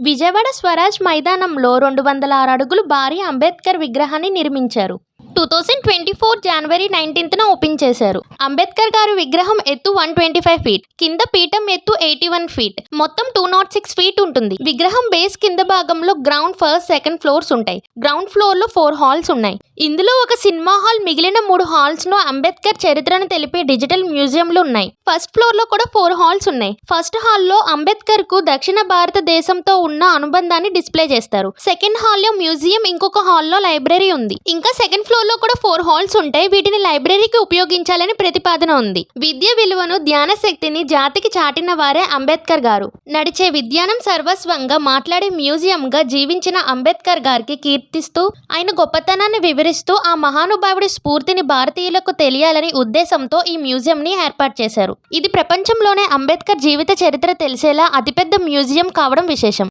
విజయవాడ స్వరాజ్ మైదానంలో 206 అడుగులు భారీ అంబేద్కర్ విగ్రహాన్ని నిర్మించారు. 2024 జనవరి 19న ఓపెన్ చేశారు. అంబేద్కర్ గారి విగ్రహం ఎత్తు 125 ఫీట్, కింద పీఠం ఎత్తు 81 ఫీట్, మొత్తం 206 ఫీట్ ఉంటుంది. విగ్రహం బేస్ కింద భాగంలో గ్రౌండ్, ఫస్ట్, సెకండ్ ఫ్లోర్స్ ఉంటాయి. గ్రౌండ్ ఫ్లోర్ లో 4 హాల్స్ ఉన్నాయి. ఇందులో ఒక సినిమా హాల్, మిగిలిన 3 హాల్స్ లో అంబేద్కర్ చరిత్రను తెలిపే డిజిటల్ మ్యూజియంలు ఉన్నాయి. ఫస్ట్ ఫ్లోర్ లో కూడా 4 హాల్స్ ఉన్నాయి. ఫస్ట్ హాల్లో అంబేద్కర్ కు దక్షిణ భారతదేశంతో ఉన్న అనుబంధాన్ని డిస్ప్లే చేస్తారు. సెకండ్ హాల్లో మ్యూజియం, ఇంకొక హాల్లో లైబ్రరీ ఉంది. ఇంకా సెకండ్ ఫ్లోర్ లో కూడా 4 హాల్స్ ఉంటాయి. వీటిని లైబ్రరీకి ఉపయోగించాలని ప్రతిపాదన ఉంది. విద్య విలువను, ధ్యాన శక్తిని జాతికి చాటిన వారే అంబేద్కర్ గారు. నడిచే విజ్ఞానం సర్వస్వంగా మాట్లాడే మ్యూజియం గా జీవించిన అంబేద్కర్ గారికి కీర్తిస్తూ, ఆయన గొప్పతనాన్ని వివరిస్తూ, ఆ మహానుభావుడి స్ఫూర్తిని భారతీయులకు తెలియాలని ఉద్దేశంతో ఈ మ్యూజియం ని ఏర్పాటు చేశారు. ఇది ప్రపంచంలోనే అంబేద్కర్ జీవిత చరిత్ర తెలిసేలా అతిపెద్ద మ్యూజియం కావడం విశేషం.